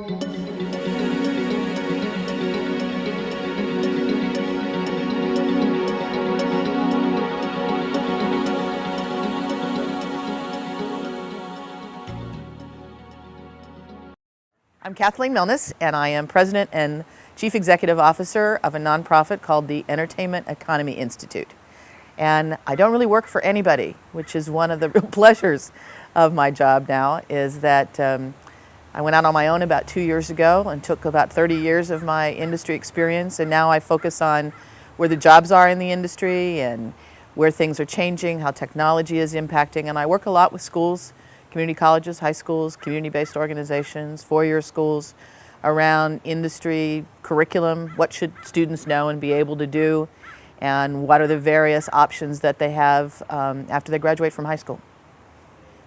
I'm Kathleen Milnes, and I am President and Chief Executive Officer of a nonprofit called the Entertainment Economy Institute. And I don't really work for anybody, which is one of the real pleasures of my job now, is that I went out on my own about 2 years ago and took about 30 years of my industry experience, and now I focus on where the jobs are in the industry and where things are changing, how technology is impacting, and I work a lot with schools, community colleges, high schools, community-based organizations, four-year schools around industry curriculum, what should students know and be able to do, and what are the various options that they have after they graduate from high school.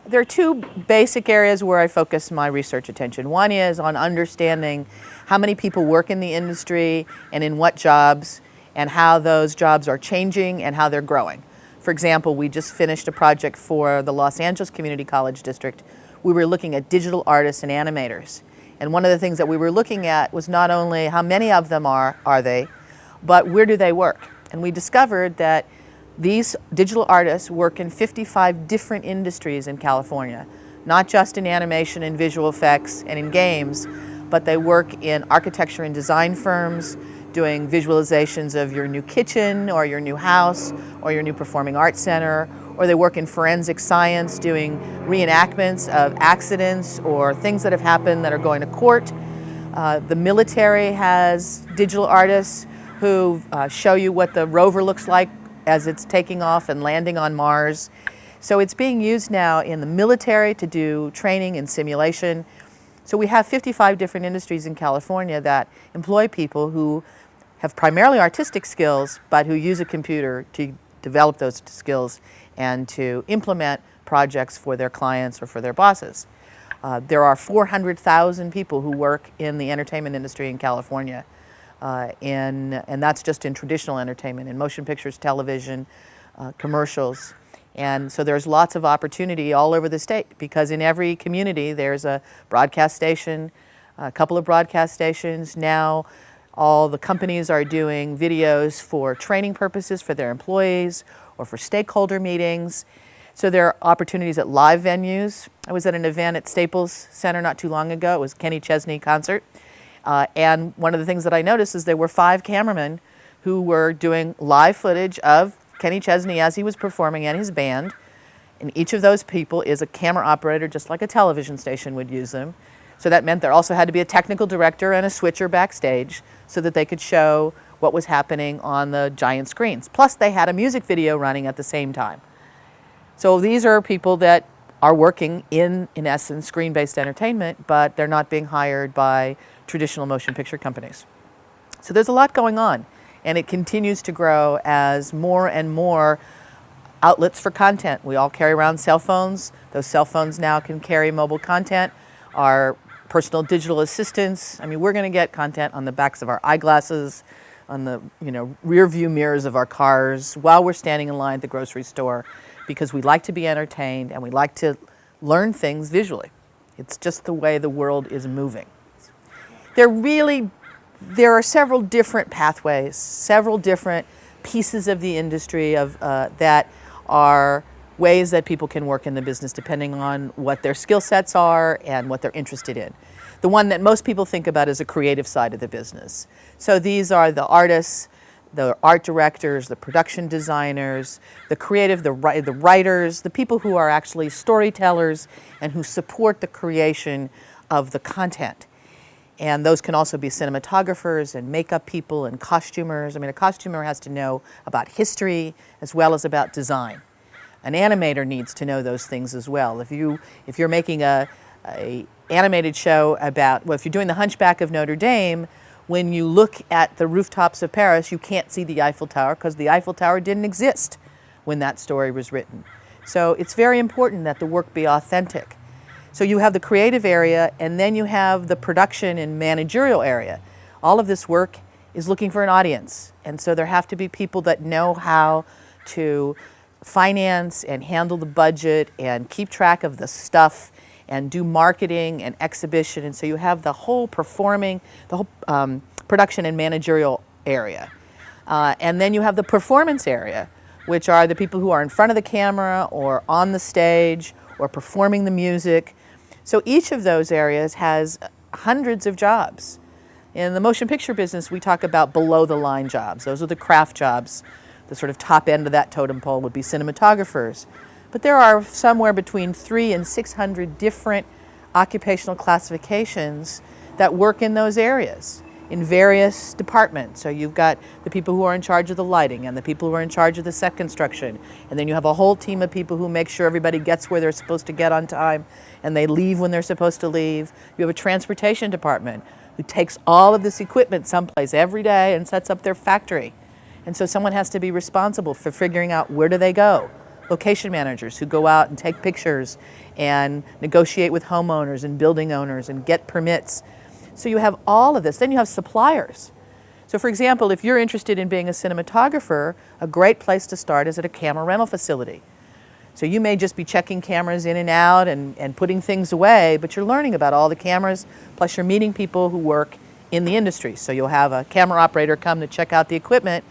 There are two basic areas where I focus my research attention. One is on understanding how many people work in the industry and in what jobs, and how those jobs are changing and how they're growing. For example, we just finished a project for the Los Angeles Community College District. We were looking at digital artists and animators. And one of the things that we were looking at was not only how many of them are they, but where do they work? And we discovered that these digital artists work in 55 different industries in California, not just in animation and visual effects and in games, but they work in architecture and design firms, doing visualizations of your new kitchen or your new house or your new performing arts center, or they work in forensic science doing reenactments of accidents or things that have happened that are going to court. The military has digital artists who show you what the rover looks like as it's taking off and landing on Mars. So it's being used now in the military to do training and simulation. So we have 55 different industries in California that employ people who have primarily artistic skills, but who use a computer to develop those skills and to implement projects for their clients or for their bosses. There are 400,000 people who work in the entertainment industry in California, and that's just in traditional entertainment, in motion pictures, television, commercials. And so there's lots of opportunity all over the state, because in every community there's a broadcast station, a couple of broadcast stations. Now all the companies are doing videos for training purposes for their employees or for stakeholder meetings. So there are opportunities at live venues. I was at an event at Staples Center not too long ago. It was Kenny Chesney concert. And one of the things that I noticed is there were 5 cameramen who were doing live footage of Kenny Chesney as he was performing and his band. And each of those people is a camera operator, just like a television station would use them. So that meant there also had to be a technical director and a switcher backstage so that they could show what was happening on the giant screens. Plus they had a music video running at the same time. So these are people that are working in essence, screen-based entertainment, but they're not being hired by traditional motion picture companies. So there's a lot going on, and it continues to grow as more and more outlets for content. We all carry around cell phones. Those cell phones now can carry mobile content. Our personal digital assistants. I mean, we're going to get content on the backs of our eyeglasses, on the rear view mirrors of our cars while we're standing in line at the grocery store, because we like to be entertained and we like to learn things visually. It's just the way the world is moving. There are several different pathways, several different pieces of the industry that are ways that people can work in the business depending on what their skill sets are and what they're interested in. The one that most people think about is the creative side of the business. So these are the artists, the art directors, the production designers, the creative, the writers, the people who are actually storytellers and who support the creation of the content. And those can also be cinematographers and makeup people and costumers. I mean, a costumer has to know about history as well as about design. An animator needs to know those things as well. If you're making a animated show about, well, if you're doing the Hunchback of Notre Dame, when you look at the rooftops of Paris, you can't see the Eiffel Tower because the Eiffel Tower didn't exist when that story was written. So it's very important that the work be authentic. So you have the creative area, and then you have the production and managerial area. All of this work is looking for an audience, and so there have to be people that know how to finance and handle the budget and keep track of the stuff and do marketing and exhibition. And so you have the whole production and managerial area. And then you have the performance area, which are the people who are in front of the camera or on the stage or performing the music. So each of those areas has hundreds of jobs. In the motion picture business, we talk about below the line jobs. Those are the craft jobs. The sort of top end of that totem pole would be cinematographers. But there are somewhere between 300 and 600 different occupational classifications that work in those areas in various departments. So you've got the people who are in charge of the lighting and the people who are in charge of the set construction. And then you have a whole team of people who make sure everybody gets where they're supposed to get on time and they leave when they're supposed to leave. You have a transportation department who takes all of this equipment someplace every day and sets up their factory. And so someone has to be responsible for figuring out where do they go. Location managers who go out and take pictures and negotiate with homeowners and building owners and get permits. So you have all of this. Then you have suppliers. So for example, if you're interested in being a cinematographer, a great place to start is at a camera rental facility. So you may just be checking cameras in and out and putting things away, but you're learning about all the cameras, plus you're meeting people who work in the industry. So you'll have a camera operator come to check out the equipment.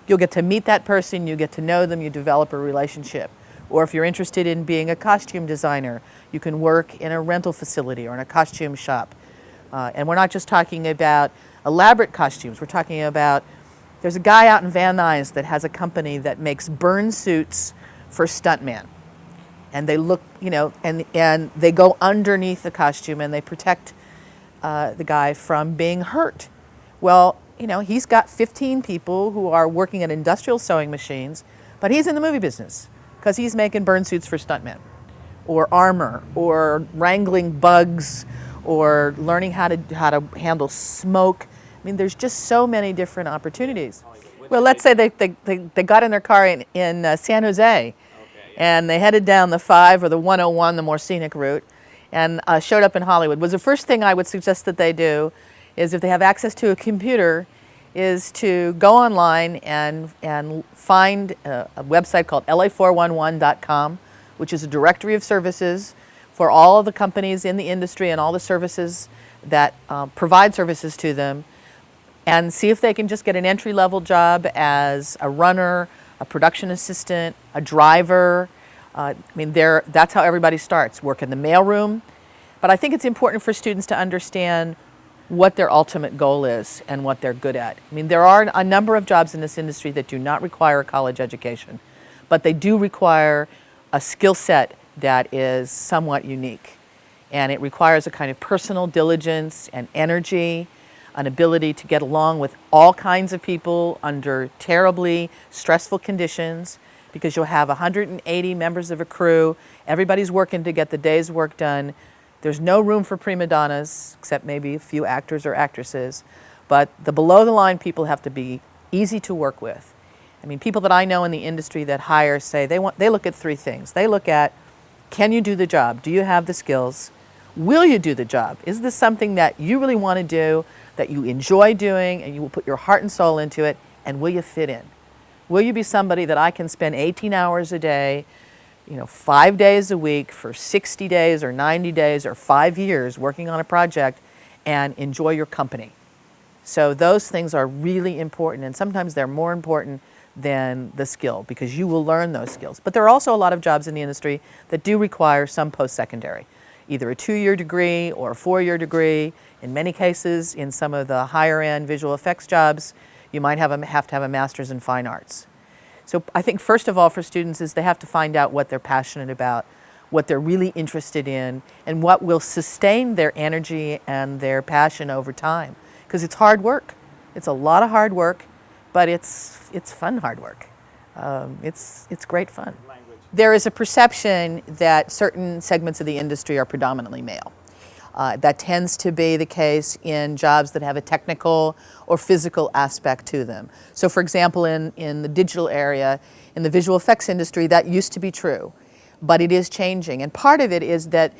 You'll get to meet that person, you get to know them, you develop a relationship. Or if you're interested in being a costume designer, you can work in a rental facility or in a costume shop. And we're not just talking about elaborate costumes, we're talking about, there's a guy out in Van Nuys that has a company that makes burn suits for stuntmen. And they look, and they go underneath the costume and they protect the guy from being hurt. Well, he's got 15 people who are working at industrial sewing machines, but he's in the movie business because he's making burn suits for stuntmen, or armor, or wrangling bugs, or learning how to handle smoke. I mean, there's just so many different opportunities. Well, let's say they got in their car in San Jose, and they headed down the 5 or the 101, the more scenic route, and showed up in Hollywood. Was the first thing I would suggest that they do is, if they have access to a computer, is to go online and find a website called la411.com, which is a directory of services for all of the companies in the industry and all the services that provide services to them, and see if they can just get an entry-level job as a runner, a production assistant, a driver. That's how everybody starts, work in the mailroom. But I think it's important for students to understand what their ultimate goal is and what they're good at. There are a number of jobs in this industry that do not require a college education, but they do require a skill set that is somewhat unique. And it requires a kind of personal diligence and energy, an ability to get along with all kinds of people under terribly stressful conditions, because you'll have 180 members of a crew. Everybody's working to get the day's work done. There's no room for prima donnas, except maybe a few actors or actresses. But the below-the-line people have to be easy to work with. People that I know in the industry that hire say they look at 3 things. They look at, can you do the job? Do you have the skills? Will you do the job? Is this something that you really want to do, that you enjoy doing, and you will put your heart and soul into it? And will you fit in? Will you be somebody that I can spend 18 hours a day, 5 days a week for 60 days or 90 days or 5 years working on a project and enjoy your company? So those things are really important, and sometimes they're more important than the skill, because you will learn those skills. But there are also a lot of jobs in the industry that do require some post-secondary, either a 2-year degree or a 4-year degree. In many cases, in some of the higher-end visual effects jobs, you might have to have a master's in fine arts. So I think first of all for students is they have to find out what they're passionate about, what they're really interested in, and what will sustain their energy and their passion over time. Because it's hard work. It's a lot of hard work, but it's fun hard work. It's great fun. There is a perception that certain segments of the industry are predominantly male. That tends to be the case in jobs that have a technical or physical aspect to them. So for example, in the digital area, in the visual effects industry, that used to be true, but it is changing. And part of it is that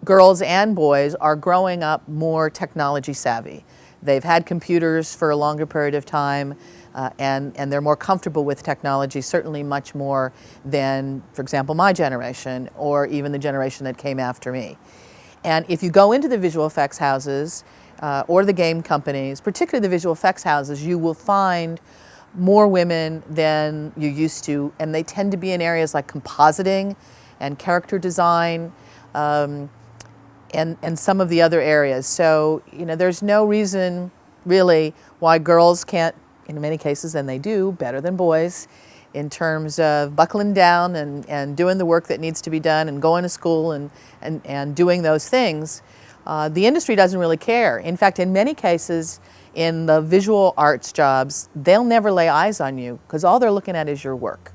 girls and boys are growing up more technology savvy. They've had computers for a longer period of time, and they're more comfortable with technology, certainly much more than, for example, my generation or even the generation that came after me. And if you go into the visual effects houses or the game companies, particularly the visual effects houses, you will find more women than you used to, and they tend to be in areas like compositing and character design, and some of the other areas. So, there's no reason really why girls can't, in many cases, and they do, better than boys in terms of buckling down and doing the work that needs to be done and going to school and doing those things. The industry doesn't really care. In fact, in many cases, in the visual arts jobs, they'll never lay eyes on you because all they're looking at is your work.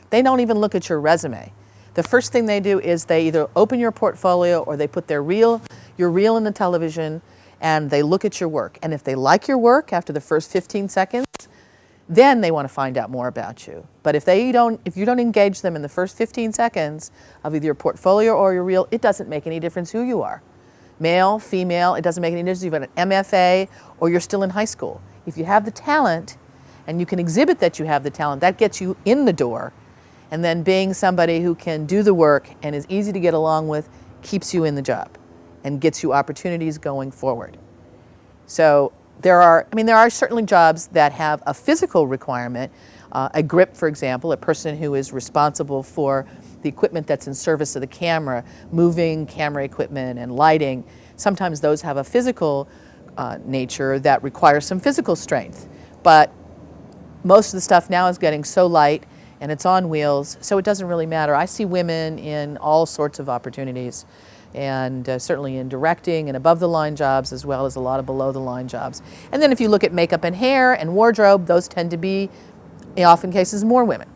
They don't even look at your resume. The first thing they do is they either open your portfolio or they put your reel in the television and they look at your work. And if they like your work after the first 15 seconds, then they want to find out more about you. But if you don't engage them in the first 15 seconds of either your portfolio or your reel, it doesn't make any difference who you are. Male, female, it doesn't make any difference if you've got an MFA or you're still in high school. If you have the talent and you can exhibit that you have the talent, that gets you in the door. And then being somebody who can do the work and is easy to get along with keeps you in the job and gets you opportunities going forward. So there are certainly jobs that have a physical requirement, a grip, for example, a person who is responsible for the equipment that's in service of the camera, moving camera equipment and lighting. Sometimes those have a physical nature that requires some physical strength. But most of the stuff now is getting so light and it's on wheels, so it doesn't really matter. I see women in all sorts of opportunities, and certainly in directing and above the line jobs as well as a lot of below the line jobs. And then if you look at makeup and hair and wardrobe, those tend to be, in often cases, more women.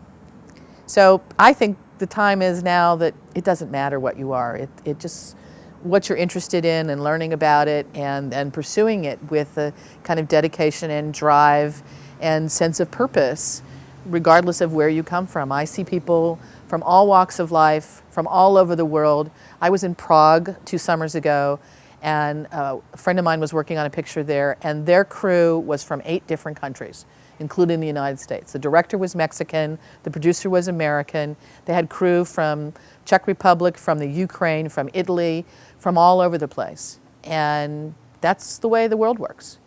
So I think the time is now that it doesn't matter what you are. It just what you're interested in and learning about it and pursuing it with a kind of dedication and drive and sense of purpose, regardless of where you come from. I see people from all walks of life, from all over the world. I was in Prague 2 summers ago, and a friend of mine was working on a picture there, and their crew was from 8 different countries, including the United States. The director was Mexican, the producer was American. They had crew from Czech Republic, from the Ukraine, from Italy, from all over the place. And that's the way the world works.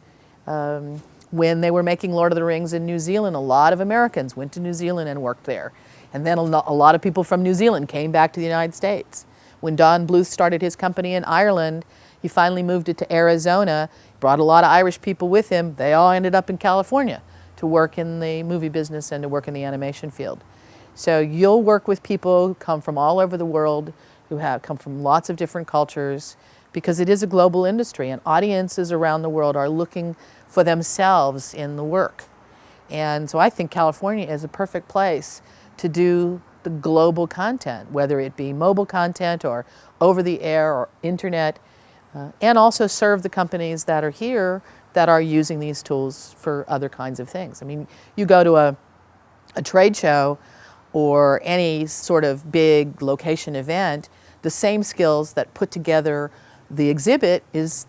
When they were making Lord of the Rings in New Zealand, a lot of Americans went to New Zealand and worked there. And then a lot of people from New Zealand came back to the United States. When Don Bluth started his company in Ireland, he finally moved it to Arizona, brought a lot of Irish people with him. They all ended up in California to work in the movie business and to work in the animation field. So you'll work with people who come from all over the world, who have come from lots of different cultures, because it is a global industry and audiences around the world are looking for themselves in the work. And so I think California is a perfect place to do the global content, whether it be mobile content or over the air or internet, and also serve the companies that are here that are using these tools for other kinds of things. I mean, you go to a trade show or any sort of big location event, the same skills that put together the exhibit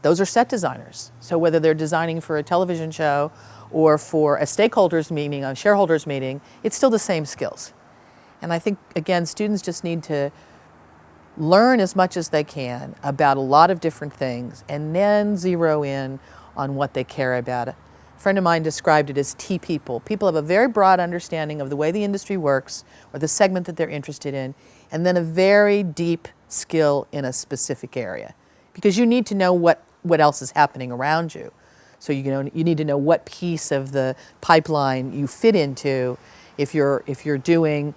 those are set designers. So whether they're designing for a television show or for a stakeholders meeting, a shareholders meeting, it's still the same skills. And I think, again, students just need to learn as much as they can about a lot of different things and then zero in on what they care about. A friend of mine described it as T-people. People have a very broad understanding of the way the industry works or the segment that they're interested in, and then a very deep skill in a specific area. Because you need to know what else is happening around you. So you need to know what piece of the pipeline you fit into. If you're compositing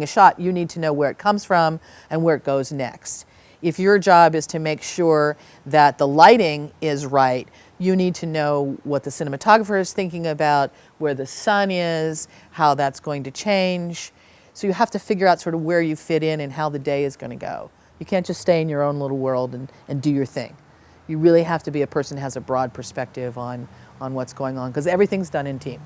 a shot, you need to know where it comes from and where it goes next. If your job is to make sure that the lighting is right, you need to know what the cinematographer is thinking about, where the sun is, how that's going to change. So you have to figure out sort of where you fit in and how the day is going to go. You can't just stay in your own little world and do your thing. You really have to be a person who has a broad perspective on what's going on, because everything's done in teams.